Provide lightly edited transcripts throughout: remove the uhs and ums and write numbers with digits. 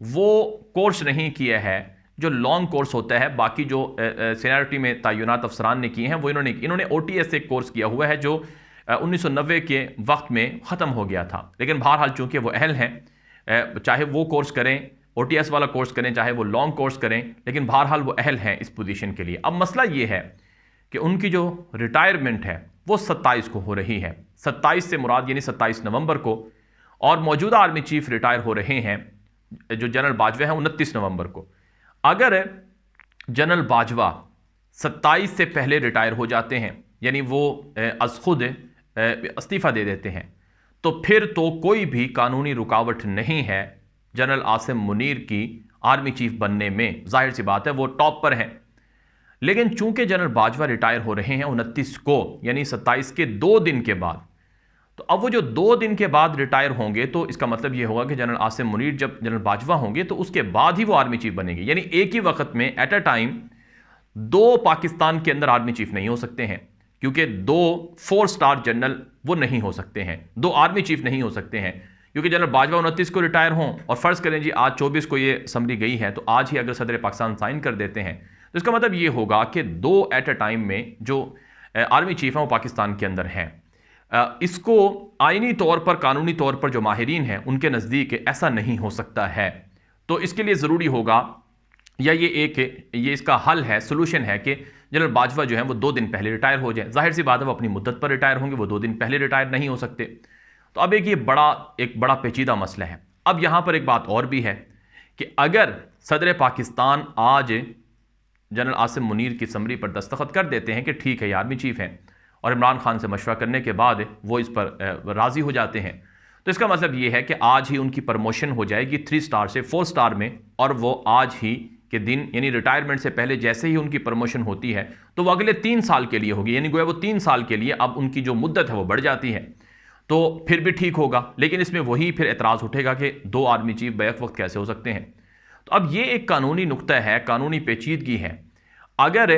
وہ کورس نہیں کیا ہے جو لانگ کورس ہوتا ہے. باقی جو سینیرٹی میں تعینات افسران نے کیے ہیں وہ انہوں نے او ٹی ایس ایک کورس کیا ہوا ہے جو 1990 کے وقت میں ختم ہو گیا تھا. لیکن بہرحال چونکہ وہ اہل ہیں, چاہے وہ کورس کریں, او ٹی ایس والا کورس کریں, چاہے وہ لانگ کورس کریں, لیکن بہرحال وہ اہل ہیں اس پوزیشن کے لیے. اب مسئلہ یہ ہے کہ ان کی جو ریٹائرمنٹ ہے وہ 27 کو ہو رہی ہے. 27 سے مراد یعنی 27 نومبر کو, اور موجودہ آرمی چیف ریٹائر ہو رہے ہیں جو جنرل باجوہ ہیں 29 نومبر کو. اگر جنرل باجوہ 27 سے پہلے ریٹائر ہو جاتے ہیں, یعنی وہ از خود استعفیٰ دے دیتے ہیں, تو پھر تو کوئی بھی قانونی رکاوٹ نہیں ہے جنرل عاصم منیر کی آرمی چیف بننے میں. ظاہر سی بات ہے وہ ٹاپ پر ہیں. لیکن چونکہ جنرل باجوہ ریٹائر ہو رہے ہیں 29 کو, یعنی 27 کے 2 دن کے بعد, تو اب وہ جو 2 دن کے بعد ریٹائر ہوں گے تو اس کا مطلب یہ ہوگا کہ جنرل عاصم منیر جب جنرل باجوہ ہوں گے تو اس کے بعد ہی وہ آرمی چیف بنیں گے. یعنی ایک ہی وقت میں ایٹ اے ٹائم 2 پاکستان کے اندر آرمی چیف نہیں ہو سکتے ہیں, کیونکہ 2 4 سٹار جنرل وہ نہیں ہو سکتے ہیں, 2 آرمی چیف نہیں ہو سکتے ہیں. کیونکہ جنرل باجوہ 29 کو ریٹائر ہوں, اور فرض کریں جی آج 24 کو یہ سمری گئی ہے, تو آج ہی اگر صدر پاکستان سائن کر دیتے ہیں تو اس کا مطلب یہ ہوگا کہ 2 ایٹ اے ٹائم میں جو آرمی چیف ہیں وہ پاکستان کے اندر ہیں. اس کو آئینی طور پر, قانونی طور پر جو ماہرین ہیں ان کے نزدیک ایسا نہیں ہو سکتا ہے. تو اس کے لیے ضروری ہوگا, یا یہ اس کا حل ہے, سولوشن ہے کہ جنرل باجوہ جو ہیں وہ 2 دن پہلے ریٹائر ہو جائیں. ظاہر سی بات ہے وہ اپنی مدت پر ریٹائر ہوں گے, وہ 2 دن پہلے ریٹائر نہیں ہو سکتے. تو اب یہ بڑا پیچیدہ مسئلہ ہے. اب یہاں پر ایک بات اور بھی ہے کہ اگر صدر پاکستان آج جنرل عاصم منیر کی سمری پر دستخط کر دیتے ہیں کہ ٹھیک ہے یہ آرمی چیف ہیں, اور عمران خان سے مشورہ کرنے کے بعد وہ اس پر راضی ہو جاتے ہیں, تو اس کا مطلب یہ ہے کہ آج ہی ان کی پروموشن ہو جائے گی 3 سٹار سے 4 سٹار میں, اور وہ آج ہی کے دن یعنی ریٹائرمنٹ سے پہلے جیسے ہی ان کی پروموشن ہوتی ہے تو وہ اگلے 3 سال کے لیے ہوگی. یعنی گویا وہ 3 سال کے لیے اب ان کی جو مدت ہے وہ بڑھ جاتی ہے, تو پھر بھی ٹھیک ہوگا. لیکن اس میں وہی پھر اعتراض اٹھے گا کہ 2 آرمی چیف بیک وقت کیسے ہو سکتے ہیں. تو اب یہ ایک قانونی نقطہ ہے, قانونی پیچیدگی ہے. اگر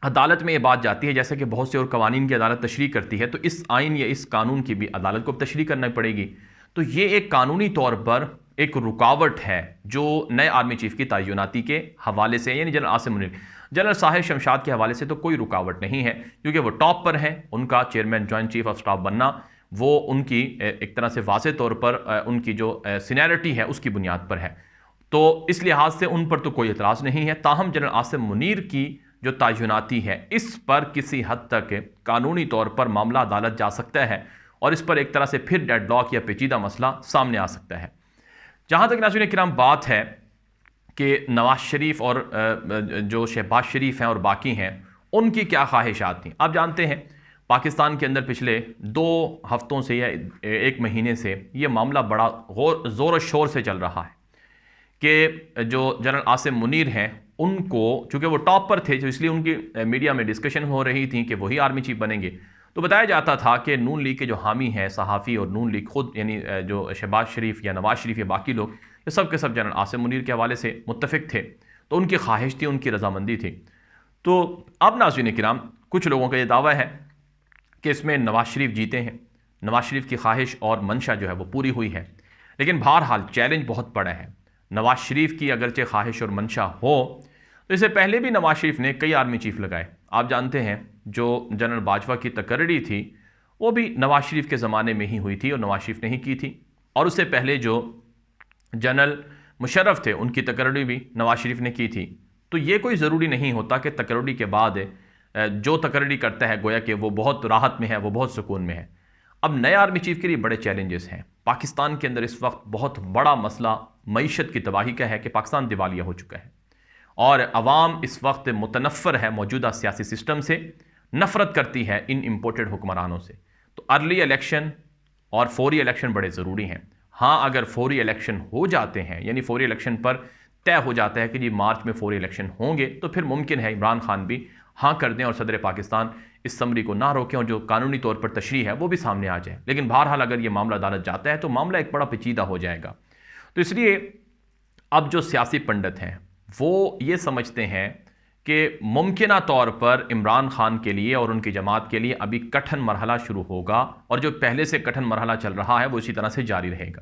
عدالت میں یہ بات جاتی ہے, جیسے کہ بہت سے اور قوانین کی عدالت تشریح کرتی ہے, تو اس آئین یا اس قانون کی بھی عدالت کو تشریح کرنا پڑے گی. تو یہ ایک قانونی طور پر ایک رکاوٹ ہے جو نئے آرمی چیف کی تعیناتی کے حوالے سے, یعنی جنرل عاصم منیر, جنرل ساحر شمشاد کے حوالے سے تو کوئی رکاوٹ نہیں ہے, کیونکہ وہ ٹاپ پر ہیں. ان کا chairman joint chief of staff بننا وہ ان کی ایک طرح سے واضح طور پر ان کی جو سینیرٹی ہے اس کی بنیاد پر ہے, تو اس لحاظ سے ان پر تو کوئی اعتراض نہیں ہے. تاہم جنرل عاصم منیر کی جو تعیناتی ہے اس پر کسی حد تک قانونی طور پر معاملہ عدالت جا سکتا ہے, اور اس پر ایک طرح سے پھر ڈیڈ لاک یا پیچیدہ مسئلہ سامنے آ سکتا ہے. جہاں تک ناظرین کرام بات ہے کہ نواز شریف اور جو شہباز شریف ہیں اور باقی ہیں ان کی کیا خواہشات تھیں. آپ جانتے ہیں پاکستان کے اندر پچھلے 2 ہفتوں سے یا 1 مہینے سے یہ معاملہ بڑا زور و شور سے چل رہا ہے کہ جو جنرل عاصم منیر ہیں ان کو, چونکہ وہ ٹاپ پر تھے, جو اس لیے ان کی میڈیا میں ڈسکشن ہو رہی تھی کہ وہی آرمی چیف بنیں گے, تو بتایا جاتا تھا کہ نون لیگ کے جو حامی ہیں صحافی اور نون لیگ خود, یعنی جو شہباز شریف یا نواز شریف یا باقی لوگ, یہ سب کے سب جنرل عاصم منیر کے حوالے سے متفق تھے, تو ان کی خواہش تھی, ان کی رضامندی تھی. تو اب ناظرین کرام کچھ لوگوں کا یہ دعویٰ ہے کہ اس میں نواز شریف جیتے ہیں, نواز شریف کی خواہش اور منشا جو ہے وہ پوری ہوئی ہے. لیکن بہرحال چیلنج بہت بڑا ہے. نواز شریف کی اگرچہ خواہش اور منشا ہو تو اس سے پہلے بھی نواز شریف نے کئی آرمی چیف لگائے. آپ جانتے ہیں جو جنرل باجوہ کی تقرری تھی وہ بھی نواز شریف کے زمانے میں ہی ہوئی تھی اور نواز شریف نے ہی کی تھی, اور اس سے پہلے جو جنرل مشرف تھے ان کی تقرری بھی نواز شریف نے کی تھی. تو یہ کوئی ضروری نہیں ہوتا کہ تقرری کے بعد جو تقرری کرتا ہے گویا کہ وہ بہت راحت میں ہے, وہ بہت سکون میں ہے. اب نئے آرمی چیف کے لیے بڑے چیلنجز ہیں. پاکستان کے اندر اس وقت بہت بڑا مسئلہ معیشت کی تباہی کا ہے کہ پاکستان دیوالیہ ہو چکا ہے, اور عوام اس وقت متنفر ہے موجودہ سیاسی سسٹم سے, نفرت کرتی ہے ان امپورٹڈ حکمرانوں سے. تو ارلی الیکشن اور فوری الیکشن بڑے ضروری ہیں. ہاں اگر فوری الیکشن ہو جاتے ہیں, یعنی فوری الیکشن پر طے ہو جاتا ہے کہ جی مارچ میں فوری الیکشن ہوں گے, تو پھر ممکن ہے عمران خان بھی ہاں کر دیں اور صدر پاکستان اس سمری کو نہ روکیں, اور جو قانونی طور پر تشریح ہے وہ بھی سامنے آ جائے. لیکن بہرحال اگر یہ معاملہ عدالت جاتا ہے تو معاملہ ایک بڑا پیچیدہ ہو جائے گا. تو اس لیے اب جو سیاسی پنڈت ہیں وہ یہ سمجھتے ہیں کہ ممکنہ طور پر عمران خان کے لیے اور ان کی جماعت کے لیے ابھی کٹھن مرحلہ شروع ہوگا, اور جو پہلے سے کٹھن مرحلہ چل رہا ہے وہ اسی طرح سے جاری رہے گا.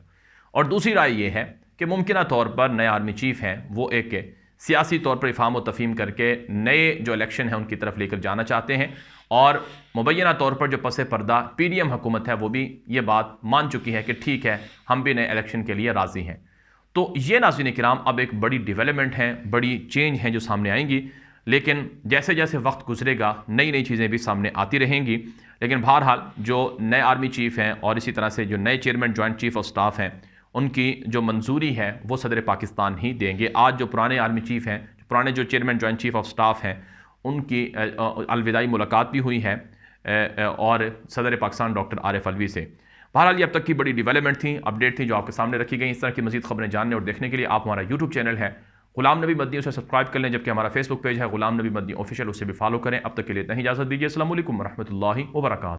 اور دوسری رائے یہ ہے کہ ممکنہ طور پر نئے آرمی چیف ہیں وہ ایک سیاسی طور پر افہام و تفہیم کر کے نئے جو الیکشن ہیں ان کی طرف لے کر جانا چاہتے ہیں، اور مبینہ طور پر جو پس پردہ پی ڈی ایم حکومت ہے وہ بھی یہ بات مان چکی ہے کہ ٹھیک ہے ہم بھی نئے الیکشن کے لیے راضی ہیں۔ تو یہ ناظرین کرام اب ایک بڑی ڈیولپمنٹ ہے، بڑی چینج ہیں جو سامنے آئیں گی، لیکن جیسے جیسے وقت گزرے گا نئی نئی چیزیں بھی سامنے آتی رہیں گی۔ لیکن بہرحال جو نئے آرمی چیف ہیں اور اسی طرح سے جو نئے chairman joint chief of staff ہیں ان کی جو منظوری ہے وہ صدر پاکستان ہی دیں گے۔ آج جو پرانے آرمی چیف ہیں، پرانے جو chairman joint chief of staff ہیں، ان کی الوداعی ملاقات بھی ہوئی ہے اور صدر پاکستان ڈاکٹر عارف الوی سے۔ بہرحال یہ اب تک کی بڑی ڈیولپمنٹ تھی، اپڈیٹ تھی جو آپ کے سامنے رکھی گئی۔ اس طرح کی مزید خبریں جاننے اور دیکھنے کے لیے آپ ہمارا یوٹیوب چینل ہے غلام نبی مدنی، اسے سبسکرائب کر لیں، جبکہ ہمارا فیس بک پیج ہے غلام نبی مدنی آفیشیل، اسے بھی فالو کریں۔ اب تک کے لیے اتنا ہی، اجازت دیجیے۔ السلام علیکم ورحمۃ اللہ وبرکاتہ۔